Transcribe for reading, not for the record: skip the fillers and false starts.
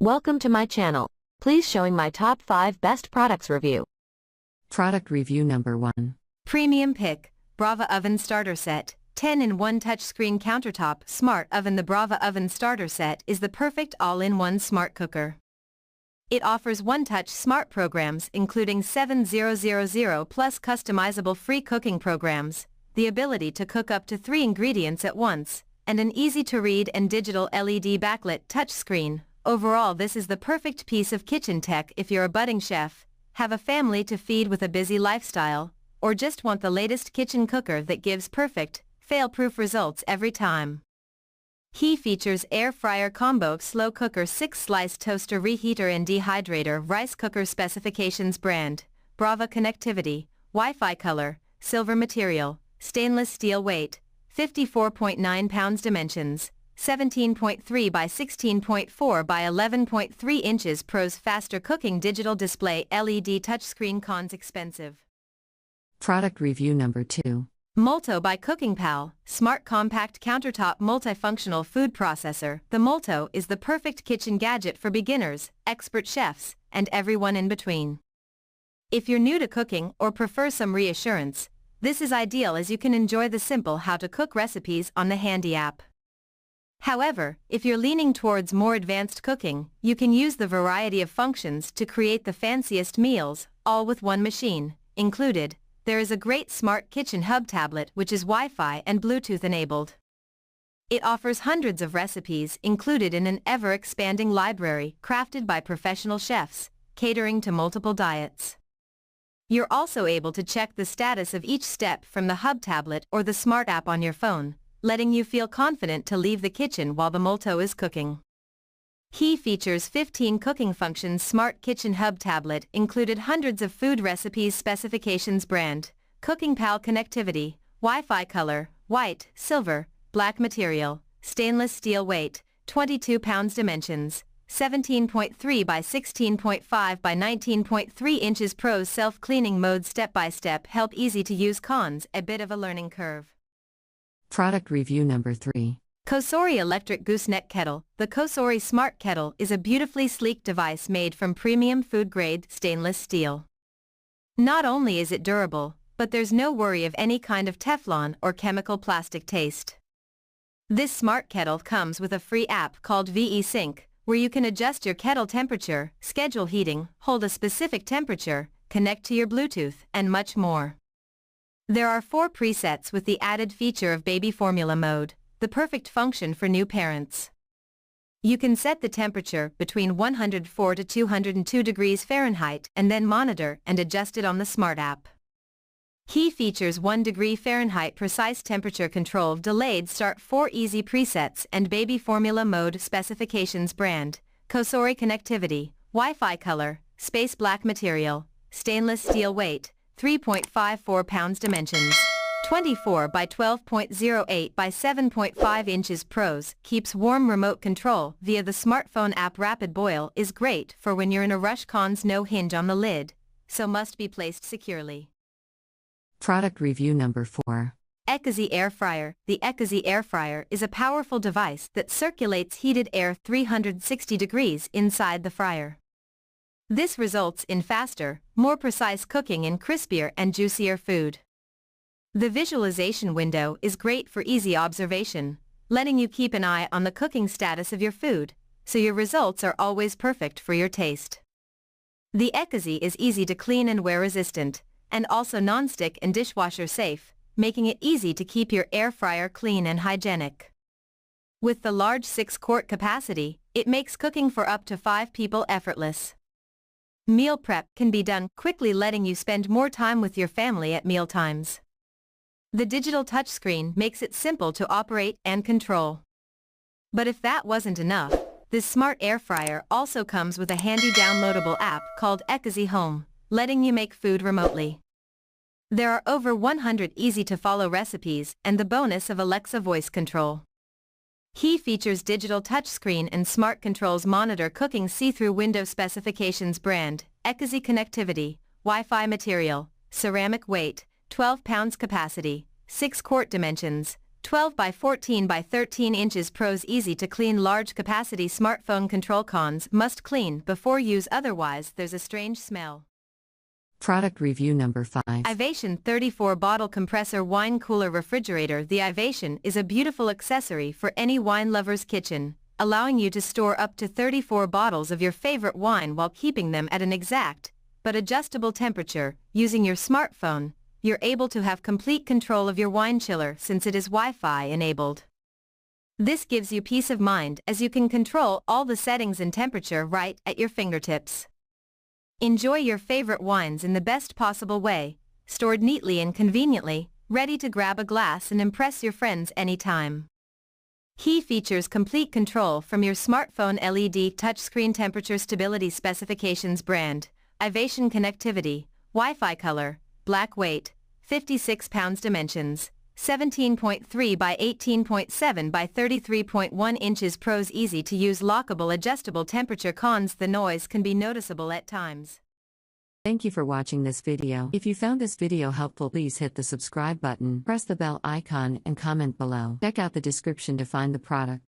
Welcome to my channel. Please showing my top 5 best products review. Product review number 1. Premium Pick, Brava Oven Starter Set, 10-in-1 touchscreen countertop smart oven. The Brava Oven Starter Set is the perfect all-in-one smart cooker. It offers one-touch smart programs including 7000 plus customizable free cooking programs, the ability to cook up to 3 ingredients at once, and an easy-to-read and digital LED backlit touchscreen. Overall, this is the perfect piece of kitchen tech if you're a budding chef, have a family to feed with a busy lifestyle, or just want the latest kitchen cooker that gives perfect, fail-proof results every time. He features air fryer combo, slow cooker, 6-slice toaster, reheater and dehydrator, rice cooker. Specifications: brand, Brava connectivity, Wi-Fi color, silver material, stainless steel, weight, 54.9 pounds, dimensions, 17.3 by 16.4 by 11.3 inches. Pros: faster cooking, digital display, LED touchscreen. Cons: expensive. Product review number 2. Molto by Cooking Pal, smart compact countertop multifunctional food processor. The Molto is the perfect kitchen gadget for beginners, expert chefs, and everyone in between. If you're new to cooking or prefer some reassurance, this is ideal as you can enjoy the simple how-to-cook recipes on the handy app. However, if you're leaning towards more advanced cooking, you can use the variety of functions to create the fanciest meals, all with one machine. Included, there is a great smart kitchen hub tablet which is Wi-Fi and Bluetooth enabled. It offers hundreds of recipes included in an ever-expanding library crafted by professional chefs, catering to multiple diets. You're also able to check the status of each step from the hub tablet or the smart app on your phone, letting you feel confident to leave the kitchen while the Molto is cooking. He features 15 cooking functions. Smart kitchen hub tablet included hundreds of food recipes. Specifications: brand, Cooking Pal connectivity, Wi-Fi color, white, silver, black material, stainless steel, weight, 22 pounds, dimensions, 17.3 by 16.5 by 19.3 inches. Pros: self-cleaning mode, step-by-step help, easy to use. Cons: a bit of a learning curve. Product review number 3. Kosori Electric Gooseneck Kettle. The Kosori Smart Kettle is a beautifully sleek device made from premium food-grade stainless steel. Not only is it durable, but there's no worry of any kind of Teflon or chemical plastic taste. This smart kettle comes with a free app called VE Sync, where you can adjust your kettle temperature, schedule heating, hold a specific temperature, connect to your Bluetooth, and much more. There are 4 presets with the added feature of baby formula mode, the perfect function for new parents. You can set the temperature between 104 to 202 degrees Fahrenheit and then monitor and adjust it on the smart app. He features 1 degree Fahrenheit precise temperature control, delayed start, 4 easy presets and baby formula mode. Specifications: brand, Kosori connectivity, Wi-Fi color, space black material, stainless steel, weight, 3.54 pounds, dimensions, 24 by 12.08 by 7.5 inches. Pros: keeps warm, remote control via the smartphone app. Rapid boil is great for when you're in a rush. Cons: no hinge on the lid, so must be placed securely. Product review number 4. Ekazi Air Fryer. The Ekazi Air Fryer is a powerful device that circulates heated air 360 degrees inside the fryer. This results in faster, more precise cooking and crispier and juicier food. The visualization window is great for easy observation, letting you keep an eye on the cooking status of your food, so your results are always perfect for your taste. The Ekazi is easy to clean and wear resistant, and also non-stick and dishwasher safe, making it easy to keep your air fryer clean and hygienic. With the large 6-quart capacity, it makes cooking for up to 5 people effortless. Meal prep can be done quickly, letting you spend more time with your family at mealtimes. The digital touchscreen makes it simple to operate and control. But if that wasn't enough, this smart air fryer also comes with a handy downloadable app called Ekazi Home, letting you make food remotely. There are over 100 easy-to-follow recipes and the bonus of Alexa voice control. He features digital touchscreen and smart controls, monitor cooking see-through window. Specifications: brand, Ekazi connectivity, Wi-Fi material, ceramic, weight, 12 pounds, capacity, 6-quart, dimensions, 12 by 14 by 13 inches. Pros: easy to clean, large capacity smartphone control. Cons: must clean before use, otherwise there's a strange smell. Product review number 5. Ivation 34 bottle compressor wine cooler refrigerator. The Ivation is a beautiful accessory for any wine lover's kitchen, allowing you to store up to 34 bottles of your favorite wine while keeping them at an exact but adjustable temperature. Using your smartphone, you're able to have complete control of your wine chiller since it is Wi-Fi enabled. This gives you peace of mind as you can control all the settings and temperature right at your fingertips. Enjoy your favorite wines in the best possible way, stored neatly and conveniently, ready to grab a glass and impress your friends anytime. Key features: complete control from your smartphone, LED touchscreen, temperature stability specifications, brand, Ivation connectivity, Wi-Fi, color, black, weight, 56 pounds, dimensions, 17.3 by 18.7 by 33.1 inches. Pros: easy to use, lockable, adjustable temperature. Cons: the noise can be noticeable at times. Thank you for watching this video. If you found this video helpful, please hit the subscribe button, press the bell icon and comment below. Check out the description to find the product.